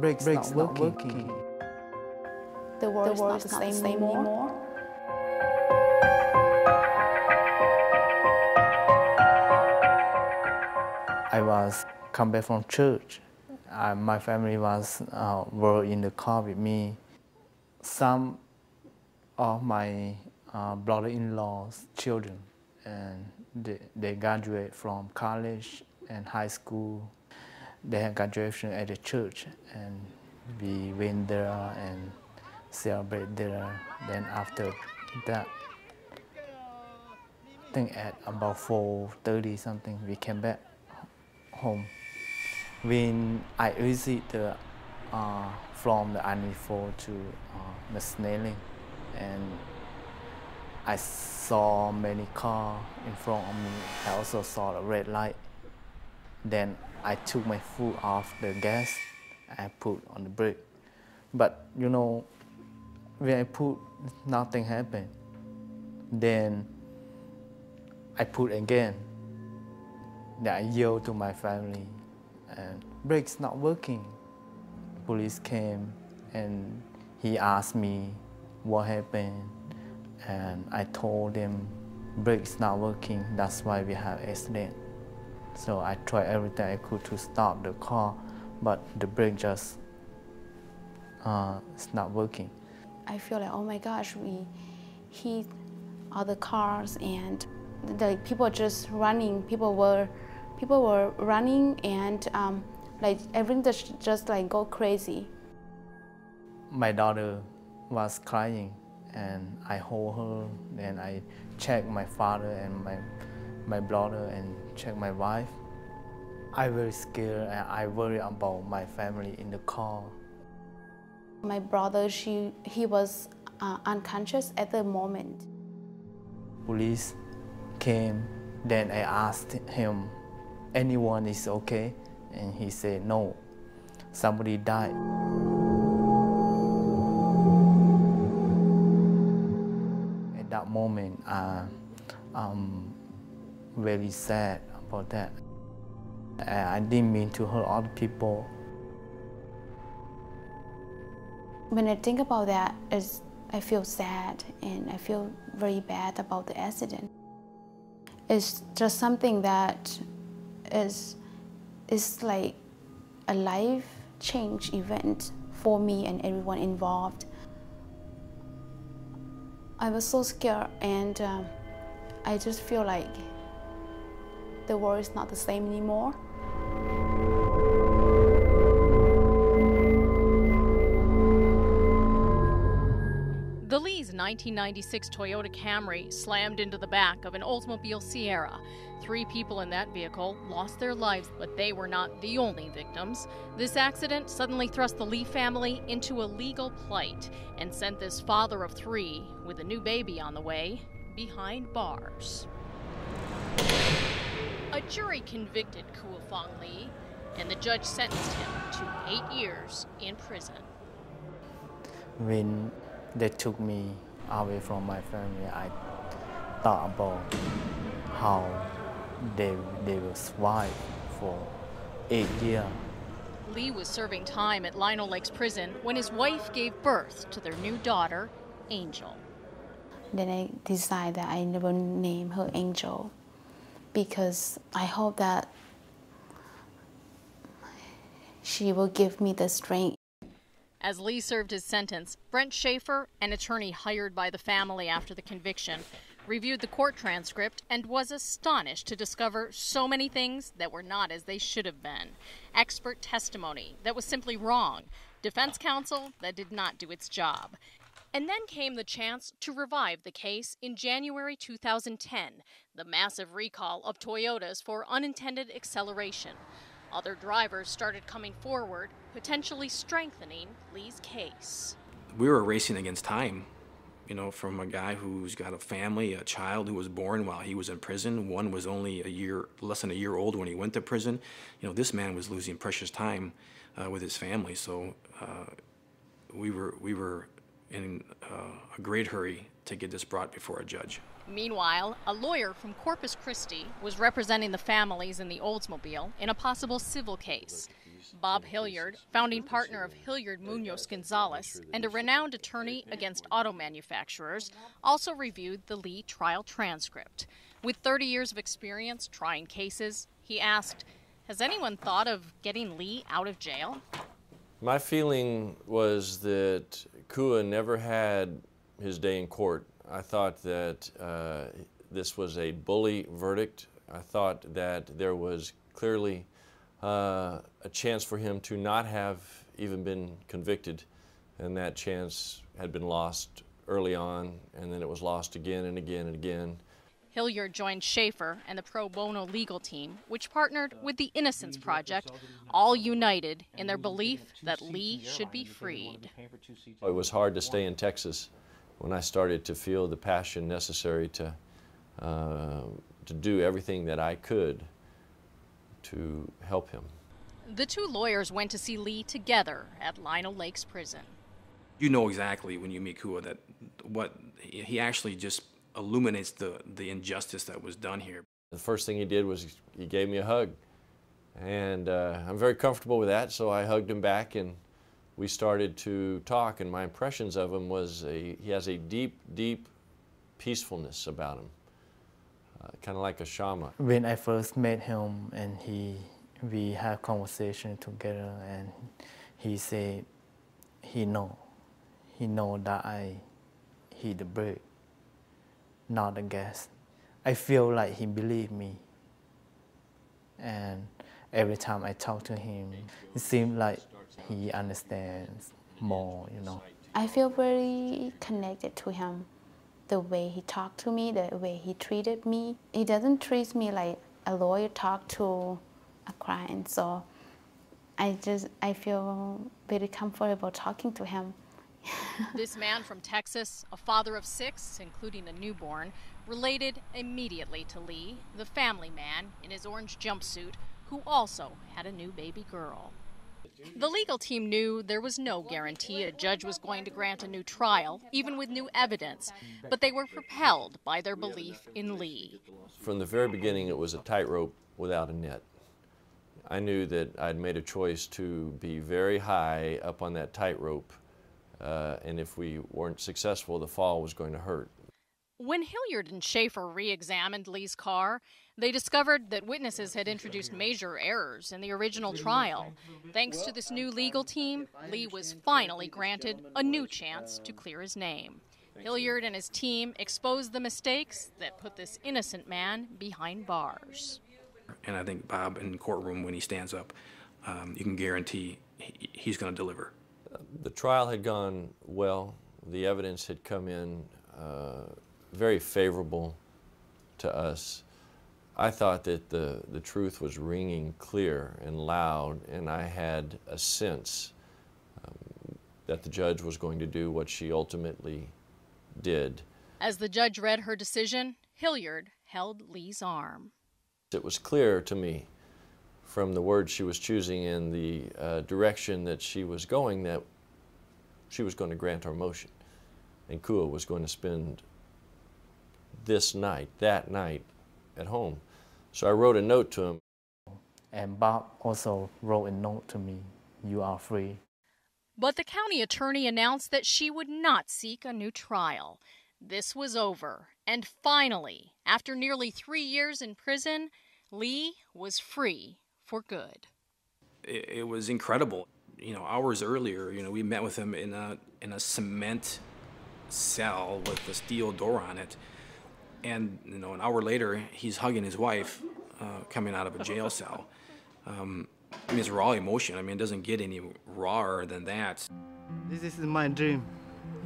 Brakes not working. The world is not the same anymore. I was come back from church. My family were in the car with me. Some of my brother-in-law's children, and they graduate from college and high school. They had graduation at the church, and we went there and celebrate there. Then after that, I think at about 4:30 something, we came back home. When I visited from the I-94 to the Snelling, and I saw many cars in front of me. I also saw a red light. Then I took my foot off the gas and put on the brake. But you know, when I put, nothing happened. Then I put again. Then I yelled to my family, and brakes not working. Police came and he asked me what happened, and I told him brakes not working, that's why we have accident. So I tried everything I could to stop the car, but the brake just it's not working. I feel like, oh my gosh, we hit other cars, and the people just running. People were running, and like everything just like go crazy. My daughter was crying, and I hold her, and I check my father and my brother and check my wife. I very scared, and I worry about my family in the car. My brother, he was unconscious at the moment. Police came, then I asked him, anyone is okay? And he said, no, somebody died. At that moment, I'm very sad about that. I didn't mean to hurt other people. When I think about that, I feel sad, and I feel very bad about the accident. It's just something that is like a life change event for me and everyone involved. I was so scared, and I just feel like the world is not the same anymore. The Lee's 1996 Toyota Camry slammed into the back of an Oldsmobile Sierra. 3 people in that vehicle lost their lives, but they were not the only victims. This accident suddenly thrust the Lee family into a legal plight and sent this father of 3, with a new baby on the way, behind bars. A jury convicted Koua Fong Lee, and the judge sentenced him to 8 years in prison. When they took me away from my family, I thought about how they will survive for 8 years. Lee was serving time at Lino Lakes Prison when his wife gave birth to their new daughter, Angel. Then I decided that I never name her Angel, because I hope that she will give me the strength. As Lee served his sentence, Brent Schaefer, an attorney hired by the family after the conviction, reviewed the court transcript and was astonished to discover so many things that were not as they should have been. Expert testimony that was simply wrong, defense counsel that did not do its job. And then came the chance to revive the case in January 2010, the massive recall of Toyotas for unintended acceleration. Other drivers started coming forward, potentially strengthening Lee's case. We were racing against time, you know, from a guy who's got a family, a child who was born while he was in prison. One was only less than a year old when he went to prison. You know, this man was losing precious time with his family. So we were in a great hurry to get this brought before a judge. Meanwhile, a lawyer from Corpus Christi was representing the families in the Oldsmobile in a possible civil case. Bob Hilliard, founding partner of Hilliard Munoz Gonzalez and a renowned attorney against auto manufacturers, also reviewed the Lee trial transcript. With 30 years of experience trying cases, he asked, has anyone thought of getting Lee out of jail? My feeling was that Koua never had his day in court. I thought that this was a bully verdict. I thought that there was clearly a chance for him to not have even been convicted, and that chance had been lost early on, and then it was lost again and again and again. Hilliard joined Schaefer and the pro bono legal team, which partnered with the Innocence Project, all united in their belief that Lee should be freed. It was hard to stay in Texas when I started to feel the passion necessary to do everything that I could to help him. The two lawyers went to see Lee together at Lino Lakes Prison. You know exactly when you meet Koua that what he actually just illuminates the injustice that was done here. The first thing he did was he gave me a hug, and I'm very comfortable with that, so I hugged him back and we started to talk, and my impressions of him was he has a deep, deep peacefulness about him, kind of like a shaman. When I first met him and we had conversation together, and he said he know that he the bird, not the gas. I feel like he believed me, and every time I talk to him, it seems like he understands more, you know. I feel very connected to him. The way he talked to me, the way he treated me. He doesn't treat me like a lawyer talk to a client, so I feel very comfortable talking to him. This man from Texas, a father of 6, including a newborn, related immediately to Lee, the family man in his orange jumpsuit, who also had a new baby girl. The legal team knew there was no guarantee a judge was going to grant a new trial, even with new evidence, but they were propelled by their belief in Lee. From the very beginning, it was a tightrope without a net. I knew that I'd made a choice to be very high up on that tightrope, and if we weren't successful, the fall was going to hurt. When Hilliard and Schaefer re-examined Lee's car, they discovered that witnesses had introduced major errors in the original trial. Thanks to this new legal team, Lee was finally granted a new chance to clear his name. Hilliard and his team exposed the mistakes that put this innocent man behind bars. And I think Bob, in the courtroom, when he stands up, you can guarantee he's going to deliver. The trial had gone well. The evidence had come in very favorable to us. I thought that the truth was ringing clear and loud, and I had a sense that the judge was going to do what she ultimately did. As the judge read her decision, Hilliard held Lee's arm. It was clear to me from the words she was choosing and the direction that she was going that she was going to grant our motion, and Koua was going to spend this night, that night, at home. So I wrote a note to him. And Bob also wrote a note to me, "You are free." But the county attorney announced that she would not seek a new trial. This was over, and finally, after nearly 3 years in prison, Lee was free for good. It was incredible. You know, hours earlier, we met with him in a cement cell with a steel door on it. And, an hour later, he's hugging his wife coming out of a jail cell. It's raw emotion. It doesn't get any rawer than that. This is my dream.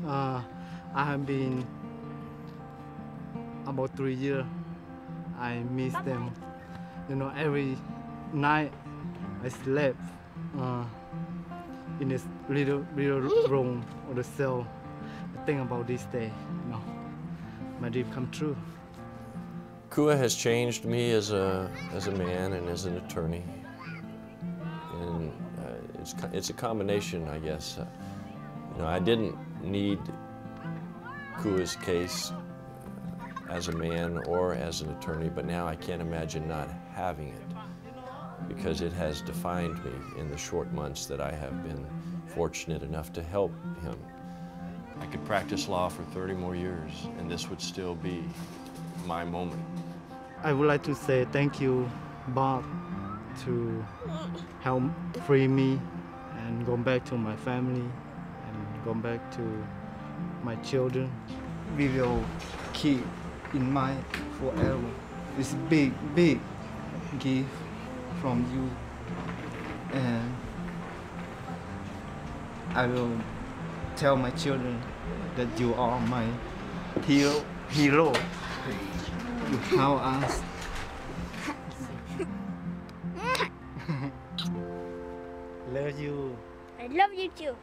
I have been about 3 years. I miss them. Every night I slept in this little room or the cell. I think about this day. My dream come true. Koua has changed me as a man and as an attorney, and it's a combination, I guess. I didn't need Koua's case as a man or as an attorney, but now I can't imagine not having it. because it has defined me in the short months that I have been fortunate enough to help him. I could practice law for 30 more years, and this would still be my moment. I would like to say thank you, Bob, to help free me and go back to my family and go back to my children. We will keep in mind forever. It's a big, big gift from you, and I will tell my children that you are my hero. You help us. Love you. I love you too.